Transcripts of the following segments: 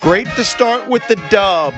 Great to start with the dub.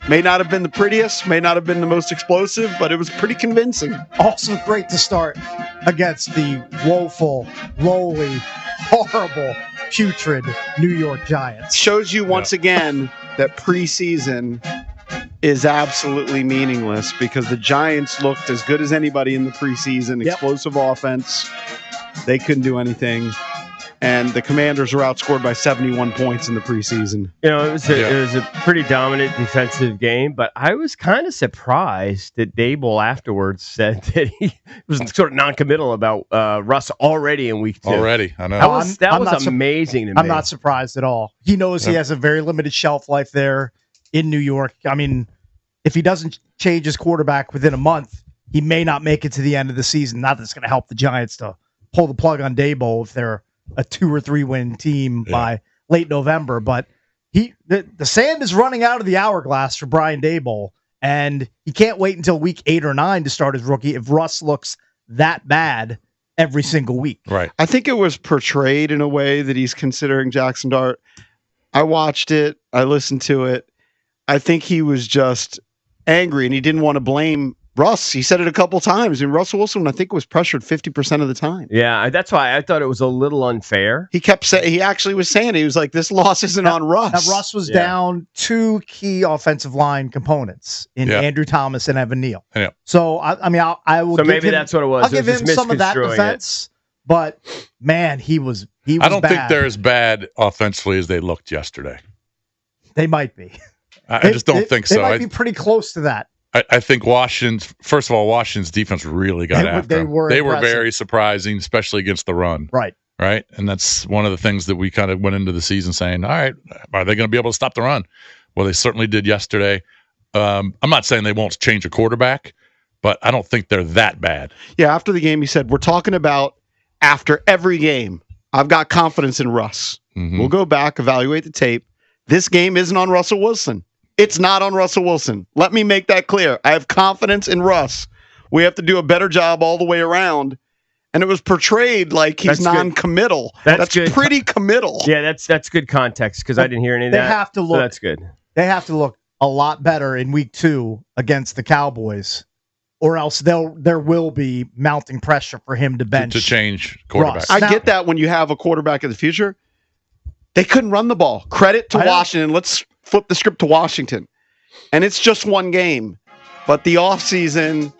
May not have been the prettiest, may not have been the most explosive, but it was pretty convincing. Also great to start against the woeful, lowly, horrible, putrid New York Giants. Shows you once again that preseason is absolutely meaningless because the Giants looked as good as anybody in the preseason. Explosive offense. They couldn't do anything. And the Commanders were outscored by 71 points in the preseason. You know, it was a pretty dominant defensive game, but I was kind of surprised that Daboll afterwards said that he was sort of non-committal about Russ already in week 2. Already, I know. That was amazing to me. I'm not surprised at all. He knows he has a very limited shelf life there in New York. I mean, if he doesn't change his quarterback within a month, he may not make it to the end of the season. Not that it's going to help the Giants to pull the plug on Daboll if they're a 2 or 3 win team by late November, but the sand is running out of the hourglass for Brian Daboll, and he can't wait until week 8 or 9 to start his rookie if Russ looks that bad every single week. Right. I think it was portrayed in a way that he's considering Jackson Dart. I watched it. I listened to it. I think he was just angry, and he didn't want to blame Russ. He said it a couple times, and Russell Wilson, I think, was pressured 50% of the time. Yeah, that's why I thought it was a little unfair. He kept saying, he actually was saying, he was like, this loss isn't on Russ. Now, Russ was down 2 key offensive line components in Andrew Thomas and Evan Neal. Yeah. So, I mean, I will. So maybe that's what it was. I'll give him some of that defense, but man, he was I don't bad. think they're as bad offensively as they looked yesterday. They might be. I just don't think so. They might be pretty close to that. I think Washington's defense really got after them. They were very surprising, especially against the run. Right. And that's one of the things that we kind of went into the season saying, all right, are they going to be able to stop the run? Well, they certainly did yesterday. I'm not saying they won't change a quarterback, but I don't think they're that bad. Yeah, after the game, he said, we're talking about after every game, I've got confidence in Russ. Mm-hmm. We'll go back, evaluate the tape. This game isn't on Russell Wilson. It's not on Russell Wilson. Let me make that clear. I have confidence in Russ. We have to do a better job all the way around. And it was portrayed like he's non-committal. That's pretty committal. Yeah, that's good context because I didn't hear any of that. They have to look. So that's good. They have to look a lot better in week 2 against the Cowboys, or else there will be mounting pressure for him to bench to change quarterbacks. I get that when you have a quarterback of the future. They couldn't run the ball. Credit to Washington. Let's flip the script to Washington. And it's just one game. But the offseason,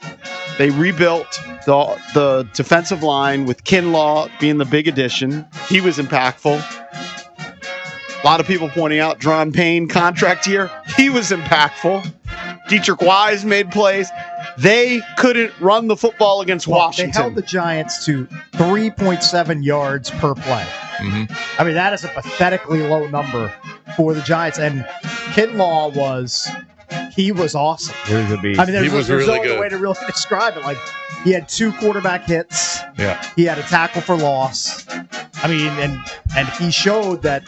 they rebuilt the defensive line with Kinlaw being the big addition. He was impactful. A lot of people pointing out Dron Payne contract year. He was impactful. Dietrich Wise made plays. They couldn't run the football against Washington. They held the Giants to 3.7 yards per play. Mm-hmm. I mean, that is a pathetically low number for the Giants. And Kinlaw was awesome. He was a beast. I mean, there's really no good. other way to really describe it. Like, he had 2 quarterback hits. Yeah. He had a tackle for loss. I mean, and he showed that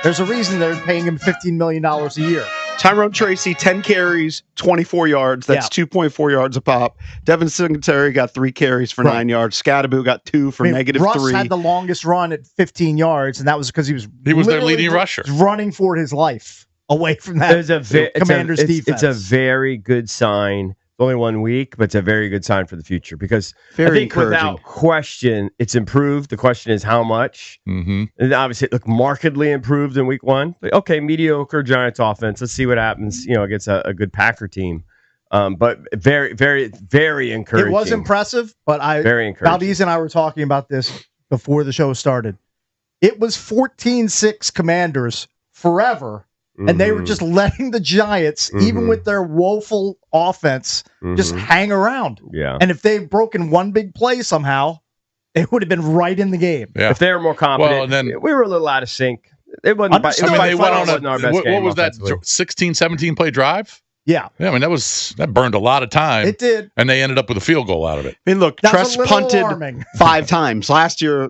there's a reason they're paying him $15 million a year. Tyrone Tracy, 10 carries, 24 yards. That's 2.4 yards a pop. Devin Singletary got 3 carries for 9 yards. Scadaboo got 2 for -3. Russ had the longest run at 15 yards, and that was because he was their leading rusher, running for his life away from that Commander's defense. It's a very good sign. Only 1 week, but it's a very good sign for the future because I think without question, it's improved. The question is how much. Mm-hmm. And obviously, it looked markedly improved in week 1. But okay, mediocre Giants offense. Let's see what happens. Against a good Packer team. But very, very, very encouraging. It was impressive, but very encouraging. Valdez and I were talking about this before the show started. It was 14-6 Commanders forever. And they were just letting the Giants, even with their woeful offense, just hang around. Yeah. And if they'd broken one big play somehow, it would have been right in the game. Yeah. If they were more competent, well, and then, we were a little out of sync. It wasn't. They went on what was that 16, 17 play drive? Yeah. I mean, that burned a lot of time. It did. And they ended up with a field goal out of it. I mean, look, Tress punted alarming. 5 times. Last year,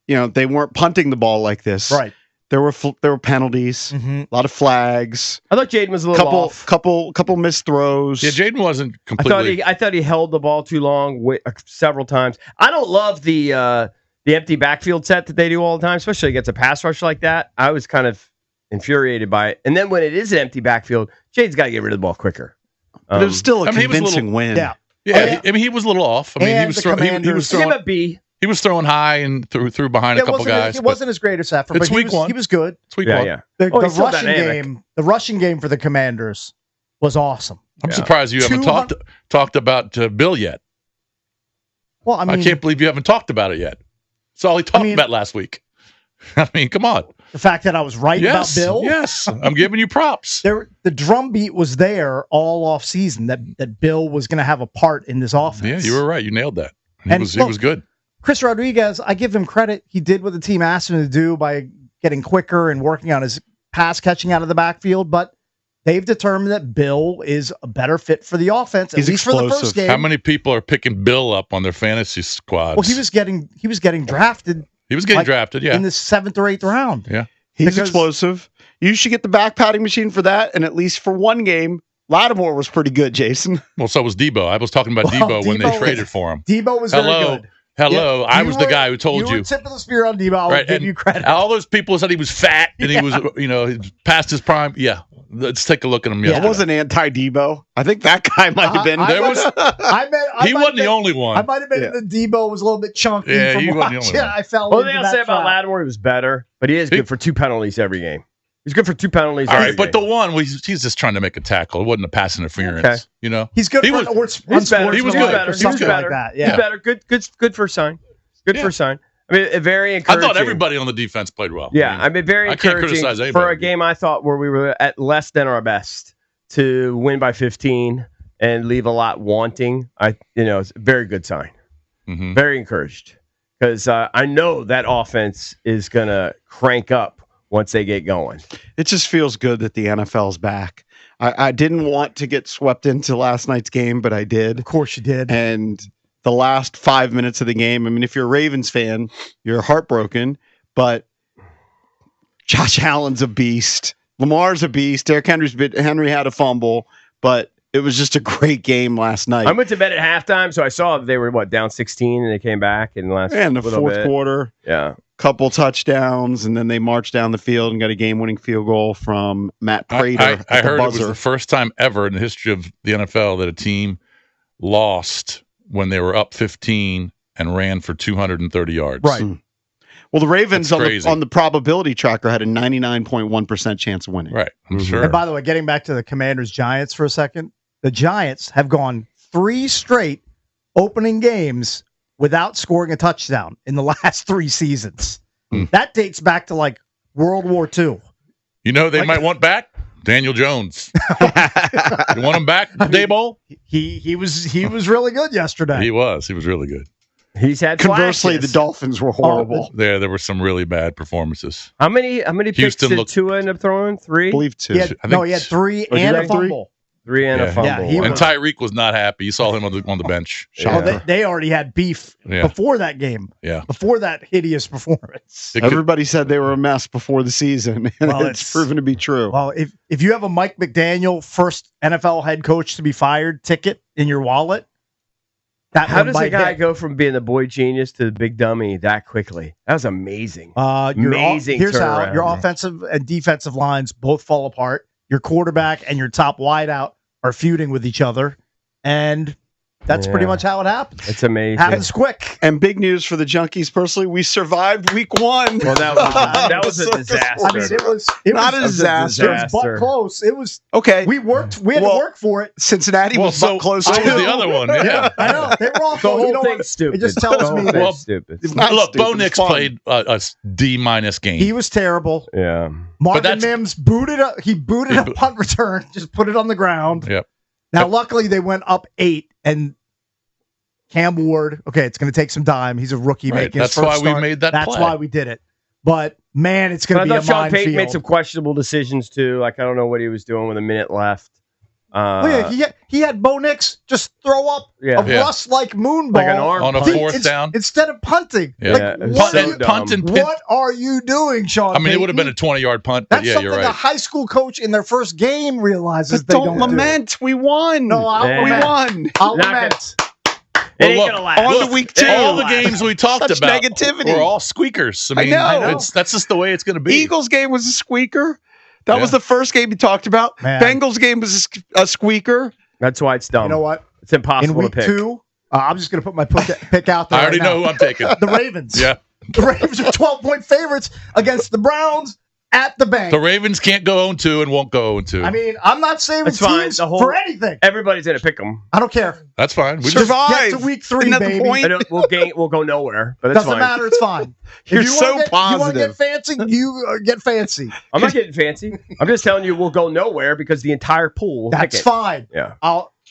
they weren't punting the ball like this. Right. There were penalties, a lot of flags. I thought Jaden was a little off. Couple missed throws. Yeah, Jaden wasn't completely. I thought he held the ball too long several times. I don't love the empty backfield set that they do all the time, especially against a pass rush like that. I was kind of infuriated by it. And then when it is an empty backfield, Jade's got to get rid of the ball quicker. But it was still a he was convincing win. Yeah. Yeah, he was a little off. I mean, And he was the throwing. He was Commanders- Give him throwing. a B. He was throwing high and threw behind a couple guys. It wasn't his greatest effort, It's but week one. he was good. It's week Yeah, one. yeah. The Oh, he's still rushing dynamic. game for the Commanders was awesome. I'm surprised you haven't 200 talked about Bill yet. Well, I I mean, can't believe you haven't talked about it yet. That's all he talked about last week. I mean, come on. the fact that I was right about Bill. Yes, I'm giving you props. The drumbeat was there all off season that Bill was going to have a part in this offense. Yeah, you were right. You nailed that. He And was look, good. Chris Rodriguez, I give him credit. He did what the team asked him to do by getting quicker and working on his pass catching out of the backfield, but they've determined that Bill is a better fit for the offense, at least for the first game. How many people are picking Bill up on their fantasy squads? Well, he was getting drafted. He was getting drafted, yeah. In the 7th or 8th round. Yeah. He's explosive. You should get the back padding machine for that, and at least for one game, Lattimore was pretty good, Jason. Well, so was Debo. I was talking about Debo when they traded for him. Debo was very good. Hello, Yeah, I was the guy who told you. You were tip of the spear on Debo. I'll give you credit. All those people said he was fat and he was, past his prime. Yeah, let's take a look at him. I wasn't anti-Debo. I think that guy might have been. He wasn't the only one. I might have been the Debo was a little bit chunky. Yeah, from he wasn't the only watching. one. I fell Well, into the thing that I'll say about trap. Lattimore, he was better, but he is good for 2 penalties every game. He's good for 2 penalties. All every right, but game. the one he's just trying to make a tackle. It wasn't a pass interference. Okay. He's good. He for was- an he's better. He was good. or He was something better. like that. Yeah. He's better. Good first sign. Good first sign. I mean, very I encouraging. thought everybody on the defense played well. Yeah, I mean, very I can't encouraging criticize anybody. for a game I thought where we were at less than our best to win by 15 and leave a lot wanting. It's a very good sign. Mm-hmm. Very encouraged because I know that offense is going to crank up once they get going. It just feels good that the NFL's back. I didn't want to get swept into last night's game, but I did. Of course you did. And the last 5 minutes of the game, I mean, if you're a Ravens fan, you're heartbroken, but Josh Allen's a beast. Lamar's a beast. Derrick Henry had a fumble, but it was just a great game last night. I went to bed at halftime, so I saw they were down 16, and they came back in the last in the little fourth bit. quarter. Yeah, couple touchdowns, and then they marched down the field and got a game-winning field goal from Matt Prater. I heard it was the first time ever in the history of the NFL that a team lost when they were up 15 and ran for 230 yards. Right. Well, the Ravens That's on the probability tracker had a 99.1% chance of winning. Right. I'm sure. And by the way, getting back to the Commanders Giants for a second, the Giants have gone 3 straight opening games without scoring a touchdown in the last 3 seasons. That dates back to like World War II. They might want back Daniel Jones. You want him back, Daboll? He was really good yesterday. He was really good. he's had. Conversely, flashes. the Dolphins were horrible. There were some really bad performances. How many picks Houston did looked- Tua end up throwing? 3? I believe 2. He had 3 Oh, did and they? a fumble. 3 and a Yeah. fumble. Yeah, he And was- Tyreek was not happy. You saw him on the bench. Oh, they already had beef Yeah. before that game. Yeah. Before that hideous performance. Everybody said they were a mess before the season, and Well, it's proven to be true. Well, if you have a Mike McDaniel first NFL head coach to be fired ticket in your wallet, How does a guy go from being the boy genius to the big dummy that quickly? That was amazing. Amazing Here's how turnaround. your offensive and defensive lines both fall apart. Your quarterback and your top wideout are feuding with each other, and that's pretty much how it happens. It's amazing. Happens quick. And big news for the Junkies personally, we survived week 1. Well, that was a disaster. I mean, it was Not a was disaster. It was butt close. It was. Okay. We had to work for it. Cincinnati was butt close so too. was the other one. Yeah. I know they were all The whole you know thing's what? stupid. It just tells The whole me thing's that stupid. It's not Look, stupid, Bo it's Nix fun. played a D- game. he was terrible. Yeah. Marvin that's- Mims booted up. He booted a punt return. Just put it on the ground. Yep. Now, luckily, they went up 8, and Cam Ward. Okay, it's going to take some time. He's a rookie Right, making. that's his first why we start. made that That's play. why we did it. But man, it's going But to I be a thought Sean Payton made minefield. some questionable decisions too. Like I don't know what he was doing with a minute left. He had Bo Nix just throw up a Yeah. Russ-like moon ball Like an arm On a punt. fourth down. instead of punting. Yeah. Like, Yeah, what, so are you, dumb. punt and pin. what are you doing, Sean? I mean, it would have been Payton? a 20-yard punt, but That's yeah, something you're a right. high school coach in their first game realizes But they don't don't lament. We won. No, I'll Yeah. we lament. won. I'll Not lament. It ain't Well, gonna last. on to week 2. All the games we talked Such about negativity. were all squeakers. I mean, know. that's just the way it's going to be. Eagles game was a squeaker. That Yeah. was the first game you talked about. Man. Bengals game was a squeaker. That's why it's dumb. You know what? It's impossible In week to pick. 2, I'm just going to put my pick out there. I already right now. know who I'm taking. The Ravens. Yeah. The Ravens are 12-point favorites against the Browns at the bank. The Ravens can't go 0-2 and won't go 0-2. I mean, I'm not saving That's fine. teams The whole- for anything. Everybody's going to pick them. I don't care. That's fine. We just, Survive. Get to week 3, Isn't that baby. the point? We'll go nowhere, but that's Doesn't fine. matter. It's fine. You're If you wanna so get, You want to positive. get fancy? You get fancy. I'm not getting fancy. I'm just telling you we'll go nowhere because the entire pool will pick That's it. fine. Yeah.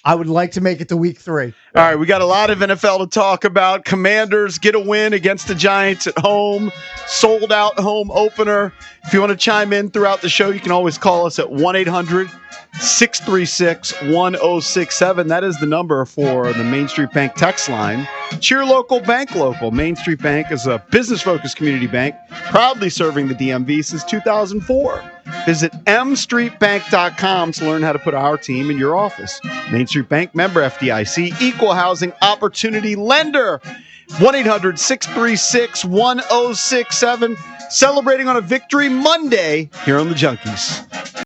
I would like to make it to week 3. All right, we got a lot of NFL to talk about. Commanders get a win against the Giants at home. Sold out home opener. If you want to chime in throughout the show, you can always call us at 1-800-636-1067. That is the number for the Main Street Bank text line. Cheer local, bank local. Main Street Bank is a business-focused community bank, proudly serving the DMV since 2004. Visit mstreetbank.com to learn how to put our team in your office. Main Street Bank, member FDIC, equal housing opportunity lender. 1-800-636-1067. Celebrating on a victory Monday here on the Junkies.